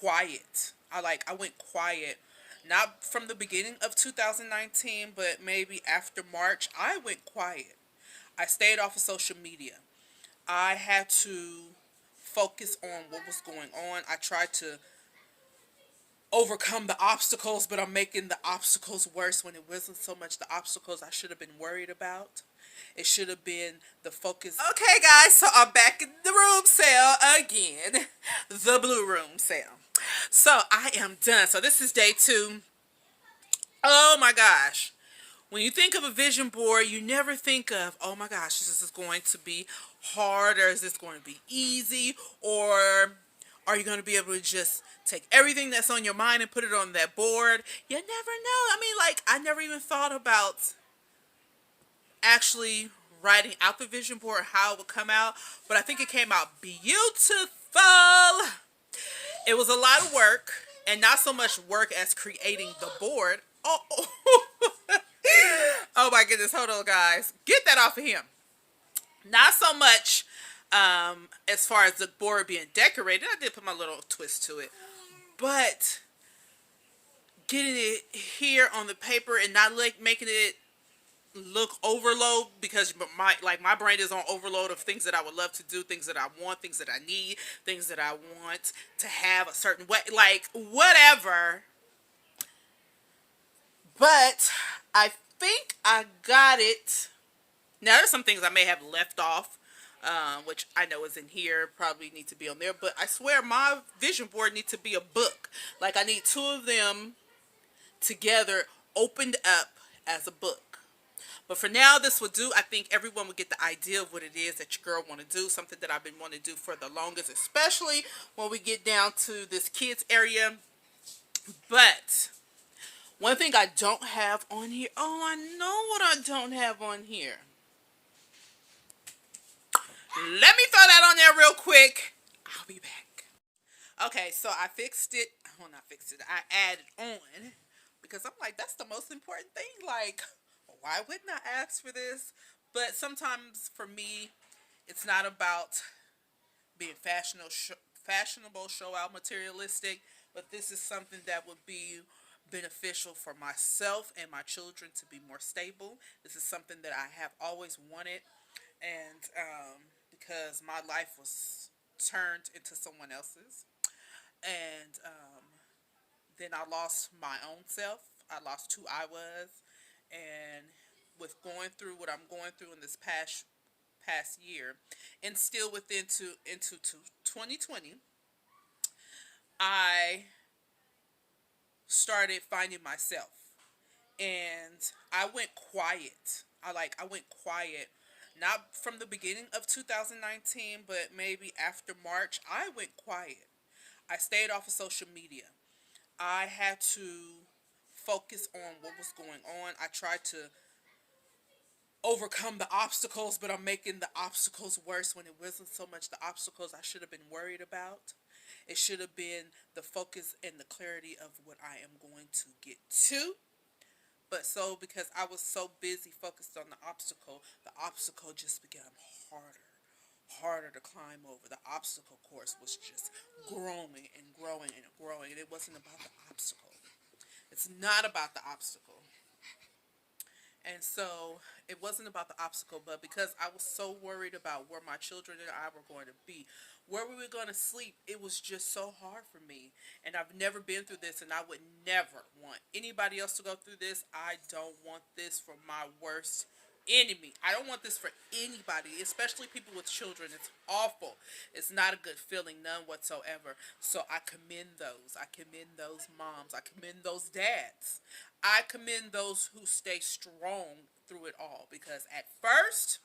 quiet. I went quiet. Not from the beginning of 2019, but maybe after March, I went quiet. I stayed off of social media. I had to focus on what was going on. I tried to overcome the obstacles, but I'm making the obstacles worse when it wasn't so much the obstacles I should have been worried about. It should have been the focus. Okay, guys, so I'm back in the room sale again. The blue room sale. So I am done. So this is day 2. Oh my gosh. When you think of a vision board, you never think of, oh my gosh, this is going to be hard, or is this going to be easy, or are you going to be able to just take everything that's on your mind and put it on that board? You never know. I mean, like, I never even thought about actually writing out the vision board, how it would come out, but I think it came out beautiful. It was a lot of work, and not so much work as creating the board. Oh, oh my goodness, hold on guys. Get that off of him. Not so much as far as the board being decorated. I did put my little twist to it. But getting it here on the paper and not like making it look overload, because my brain is on overload of things that I would love to do, things that I want, things that I need, things that I want to have a certain way, like whatever. But I think I got it. Now there's some things I may have left off, which I know is in here, probably need to be on there, but I swear my vision board needs to be a book. Like, I need 2 of them together opened up as a book. But for now, this will do. I think everyone will get the idea of what it is that your girl want to do. Something that I've been wanting to do for the longest, especially when we get down to this kids area. But one thing I don't have on here. Oh, I know what I don't have on here. Let me throw that on there real quick. I'll be back. Okay, so I fixed it. Well, not fixed it. I added on, because I'm like, that's the most important thing. Like, why wouldn't I ask for this? But sometimes for me, it's not about being fashionable, show out, materialistic. But this is something that would be beneficial for myself and my children to be more stable. This is something that I have always wanted. And because my life was turned into someone else's. And then I lost my own self. I lost who I was. And with going through what I'm going through in this past year, and still into 2020, I started finding myself. And I went quiet. I went quiet. Not from the beginning of 2019, but maybe after March, I went quiet. I stayed off of social media. I had to focus on what was going on. I tried to overcome the obstacles, but I'm making the obstacles worse when it wasn't so much the obstacles I should have been worried about. It should have been the focus and the clarity of what I am going to get to. But so, because I was so busy focused on the obstacle just became harder to climb over. The obstacle course was just growing and growing and growing, and it wasn't about the obstacle. It's not about the obstacle. And so it wasn't about the obstacle, but because I was so worried about where my children and I were going to be, where we were going to sleep, it was just so hard for me. And I've never been through this, and I would never want anybody else to go through this. I don't want this for my worst enemy. I don't want this for anybody, especially people with children. It's awful. It's not a good feeling, none whatsoever. So I commend those. I commend those moms. I commend those dads. I commend those who stay strong through it all, because at first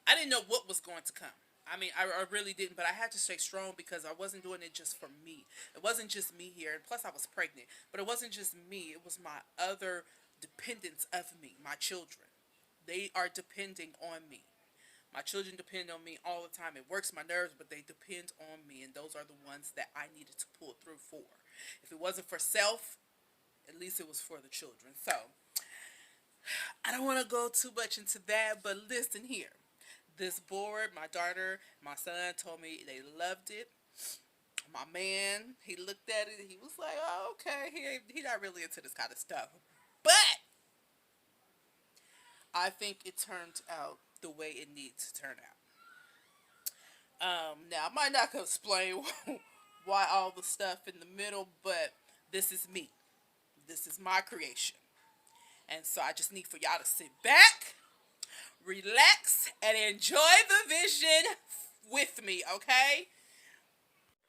I didn't know what was going to come. I mean, I really didn't, but I had to stay strong because I wasn't doing it just for me. It wasn't just me here, and plus I was pregnant, but it wasn't just me. It was my other dependents of me, my children. They are depending on me. My children depend on me all the time. It works my nerves, but they depend on me, and those are the ones that I needed to pull through for. If it wasn't for self, at least it was for the children. So I don't want to go too much into that, but listen here. This board, my daughter, my son told me they loved it. My man, he looked at it. He was like, "Oh, okay. He not really into this kind of stuff." But I think it turned out the way it needs to turn out. Now I might not explain why all the stuff in the middle, but this is me. This is my creation, and so I just need for y'all to sit back, relax, and enjoy the vision with me. Okay?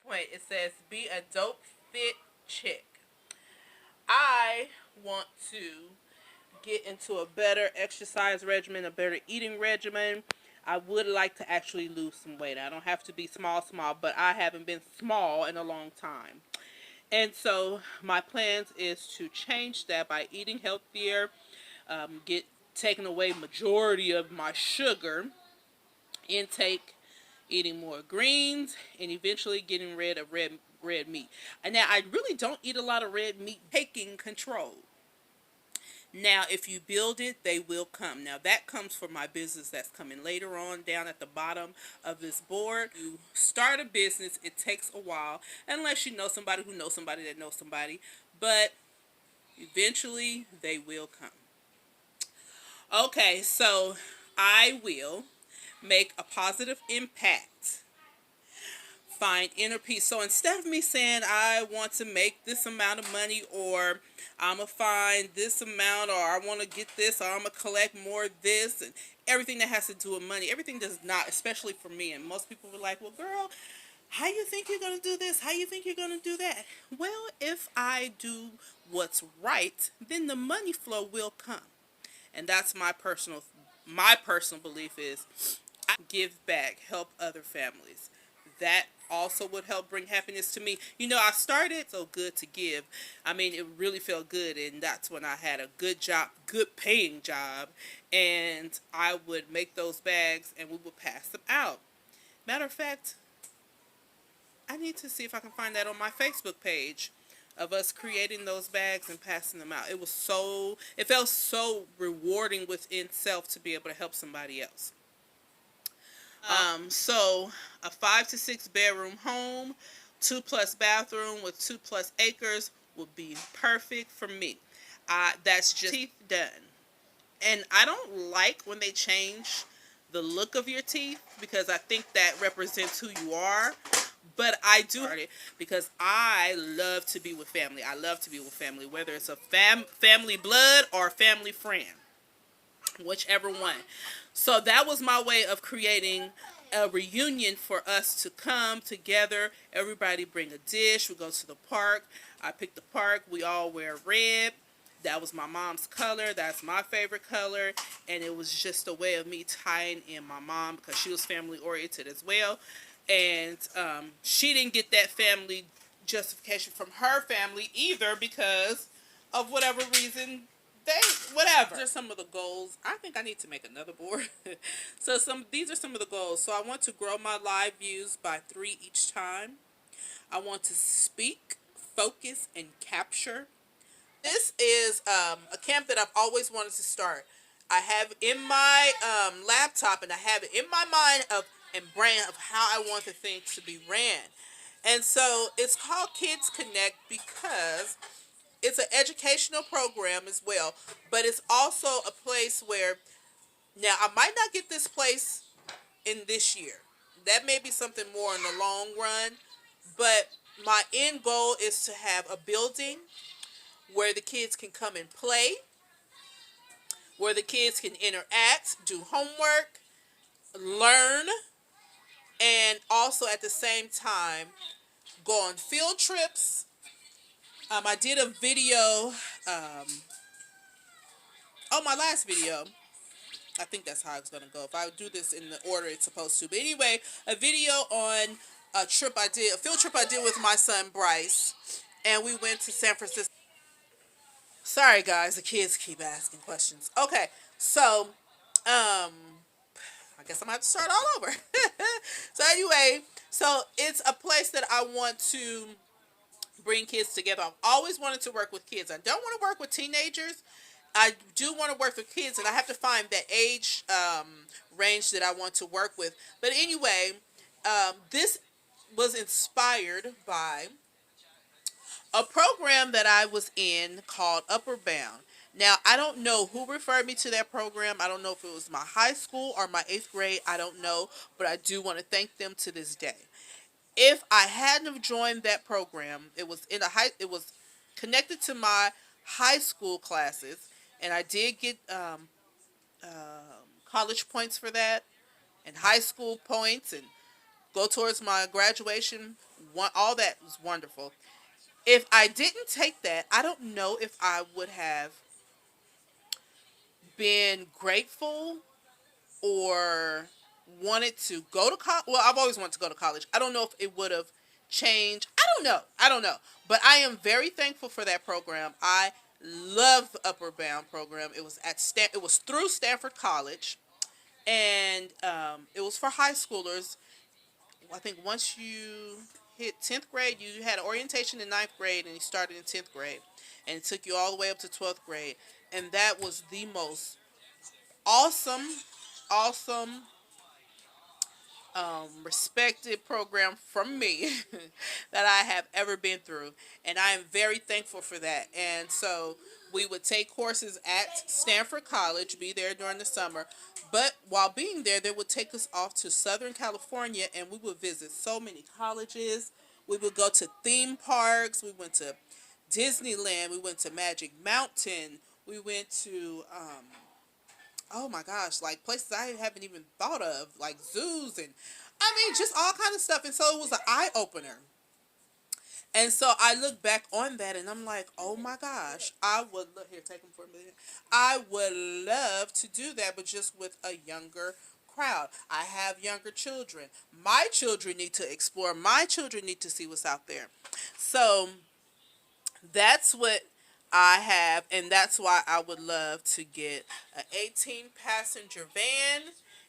Wait, it says be a dope fit chick. I want to get into a better exercise regimen, a better eating regimen. I would like to actually lose some weight. I don't have to be small, but I haven't been small in a long time. And so my plans is to change that by eating healthier, get taking away majority of my sugar intake, eating more greens, and eventually getting rid of red meat. And now I really don't eat a lot of red meat, taking control. Now, if you build it, they will come. Now, that comes for my business that's coming later on down at the bottom of this board. You start a business, it takes a while, unless you know somebody who knows somebody that knows somebody, but eventually they will come. Okay, so I will make a positive impact, find inner peace. So instead of me saying I want to make this amount of money, or I'm going to find this amount, or I want to get this, or I'm going to collect more of this, and everything that has to do with money, everything does not, especially for me. And most people were like, well, girl, how you think you're going to do this? How you think you're going to do that? Well, if I do what's right, then the money flow will come. And that's my personal belief is I give back, help other families. That also would help bring happiness to me. You know, I started so good to give. I mean, it really felt good, and that's when I had a good job, good paying job, and I would make those bags and we would pass them out. Matter of fact, I need to see if I can find that on my Facebook page of us creating those bags and passing them out. It felt so rewarding within self to be able to help somebody else. So a 5 to 6 bedroom home, 2+ bathroom with 2+ acres would be perfect for me. That's just teeth done. And I don't like when they change the look of your teeth, because I think that represents who you are. But I do it because I love to be with family. I love to be with family, whether it's a family blood or family friend, whichever one. So that was my way of creating a reunion for us to come together. Everybody bring a dish. We go to the park. I pick the park. We all wear red. That was my mom's color. That's my favorite color. And it was just a way of me tying in my mom, because she was family oriented as well. And she didn't get that family justification from her family either, because of whatever reason. Whatever. These are some of the goals. I think I need to make another board. So these are some of the goals. So I want to grow my live views by 3 each time. I want to speak, focus, and capture. This is a camp that I've always wanted to start. I have in my laptop, and I have it in my mind and brain of how I want the thing to be ran. And so it's called Kids Connect because it's an educational program as well, but it's also a place where, now I might not get this place in this year. That may be something more in the long run, but my end goal is to have a building where the kids can come and play, where the kids can interact, do homework, learn, and also at the same time go on field trips. I did a video on my last video. I think that's how it's going to go. If I do this in the order it's supposed to. But anyway, a video on a field trip I did with my son Bryce. And we went to San Francisco. Sorry guys, the kids keep asking questions. Okay, so I guess I'm going to have to start all over. So anyway, so it's a place that I want to bring kids together. I've always wanted to work with kids. I don't want to work with teenagers. I do want to work with kids, and I have to find that age range that I want to work with. But anyway, this was inspired by a program that I was in called Upward Bound. Now, I don't know who referred me to that program. I don't know if it was my high school or my eighth grade. I don't know, but I do want to thank them to this day. If I hadn't have joined that program, it was connected to my high school classes, and I did get college points for that, and high school points, and go towards my graduation. All that was wonderful. If I didn't take that, I don't know if I would have been grateful or wanted to go to college. Well, I've always wanted to go to college. I don't know if it would have changed. I don't know. I don't know. But I am very thankful for that program. I love the Upward Bound program. It was it was through Stanford College, and it was for high schoolers. I think once you hit 10th grade, you had an orientation in ninth grade, and you started in 10th grade, and it took you all the way up to 12th grade, and that was the most awesome, awesome, respected program from me that I have ever been through, and I am very thankful for that. And so we would take courses at Stanford College, be there during the summer, but while being there, they would take us off to Southern California, and we would visit so many colleges. We would go to theme parks. We went to Disneyland. We went to Magic Mountain. We went to oh my gosh, like places I haven't even thought of, like zoos, and I mean just all kind of stuff. And so it was an eye opener. And so I look back on that, and I'm like, oh my gosh, I would look here, take them for a minute. I would love to do that, but just with a younger crowd. I have younger children. My children need to explore. My children need to see what's out there. So that's what I have, and that's why I would love to get an 18 passenger van,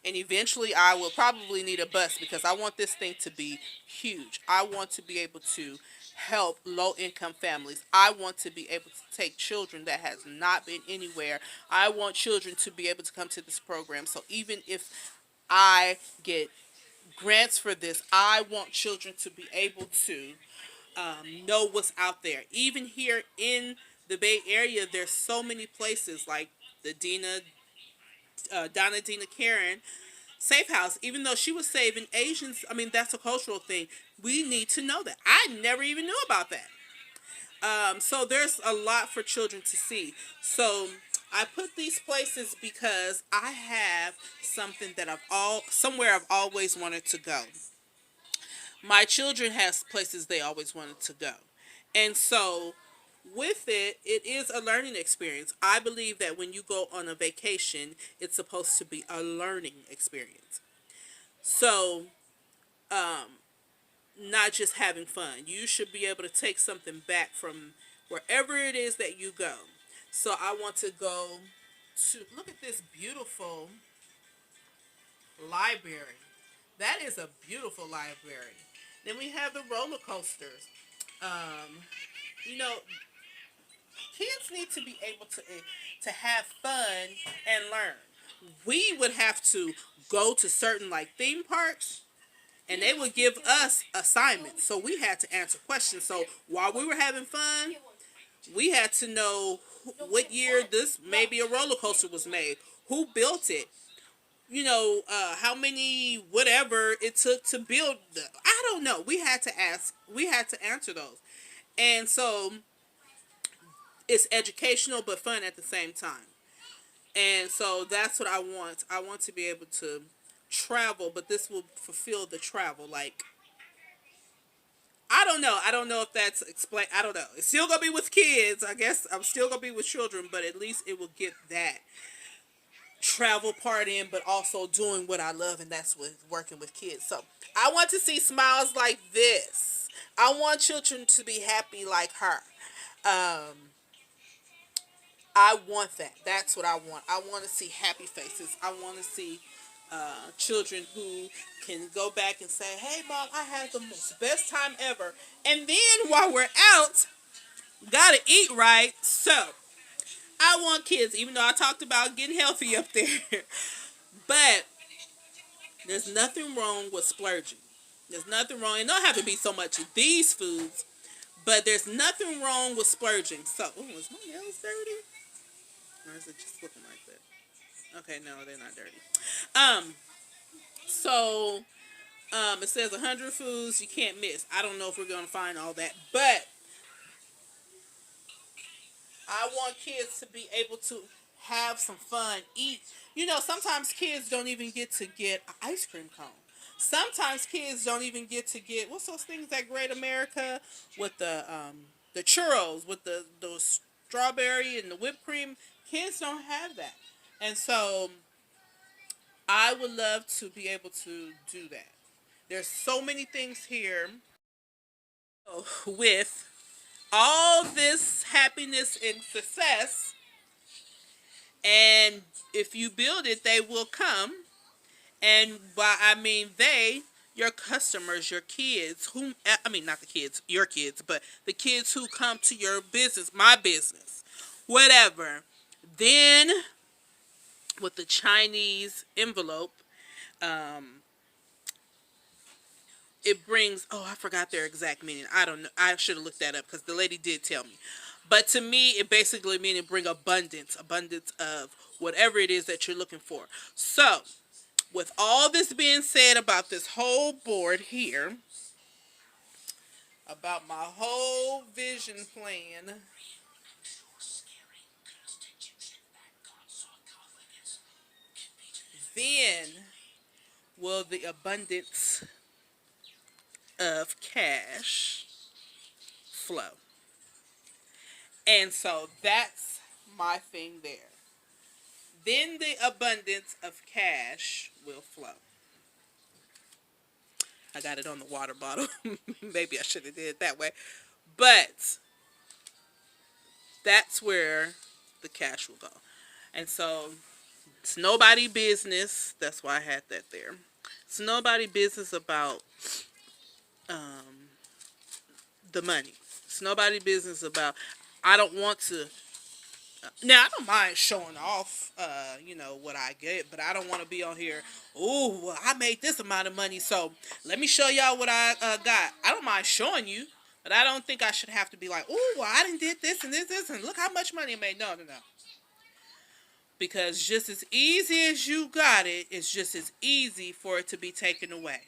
and eventually I will probably need a bus because I want this thing to be huge. I want to be able to help low income families. I want to be able to take children that has not been anywhere. I want children to be able to come to this program. So even if I get grants for this, I want children to be able to know what's out there. Even here in the Bay Area, there's so many places like the Donna Karen Safe House. Even though she was saving Asians, I mean that's a cultural thing. We need to know that. I never even knew about that. So there's a lot for children to see. So I put these places because I have something that somewhere I've always wanted to go. My children has places they always wanted to go. And so with it, it is a learning experience. I believe that when you go on a vacation, it's supposed to be a learning experience. So, not just having fun. You should be able to take something back from wherever it is that you go. So I want to go to look at this beautiful library. That is a beautiful library. Then we have the roller coasters. Um, you know, kids need to be able to have fun and learn. We would have to go to certain like theme parks, and they would give us assignments. So we had to answer questions. So while we were having fun, we had to know what year this maybe a roller coaster was made, who built it, how many whatever it took to build. I don't know. We had to ask. We had to answer those, and so it's educational but fun at the same time. And so that's what I want. I want to be able to travel, but this will fulfill the travel. Like, I don't know. I don't know if that's explain. I don't know. It's still gonna be with kids. I guess I'm still gonna be with children, but at least it will get that travel part in, but also doing what I love, and that's with working with kids. So I want to see smiles like this. I want children to be happy like her. Um, I want that. That's what I want. I want to see happy faces. I want to see children who can go back and say, "Hey, mom, I had the most best time ever." And then while we're out, gotta eat right. So I want kids, even though I talked about getting healthy up there, but there's nothing wrong with splurging. There's nothing wrong. It don't have to be so much of these foods, but there's nothing wrong with splurging. So, is my nails dirty? Or is it just looking like that? Okay, no, they're not dirty. Um, so it says 100 foods you can't miss. I don't know if we're gonna find all that, but I want kids to be able to have some fun, eat. You know, sometimes kids don't even get to get an ice cream cone. Sometimes kids don't even get to get what's those things at Great America with the churros with the strawberry and the whipped cream. Kids don't have that, and so I would love to be able to do that. There's so many things here with all this happiness and success. And if you build it, they will come. And by I mean they, your customers, your kids, whom I mean not the kids, your kids, but the kids who come to your business, my business, whatever. Then with the Chinese envelope, um, it brings, oh, I forgot their exact meaning. I don't know. I should have looked that up because the lady did tell me. But to me, it basically means it bring abundance of whatever it is that you're looking for. So, with all this being said about this whole board here, about my whole vision plan, then will the abundance of cash flow. And so that's my thing there. Then the abundance of cash will flow. I got it on the water bottle. Maybe I should have did it that way. But that's where the cash will go. And so it's nobody business. That's why I had that there. It's nobody business about um, the money. It's nobody business about. I don't want to. Now I don't mind showing off, what I get, but I don't want to be on here. Oh, well, I made this amount of money, so let me show y'all what I got. I don't mind showing you, but I don't think I should have to be like, oh, well, I done did this and this, and look how much money I made. No, no, no. Because just as easy as you got it, it's just as easy for it to be taken away.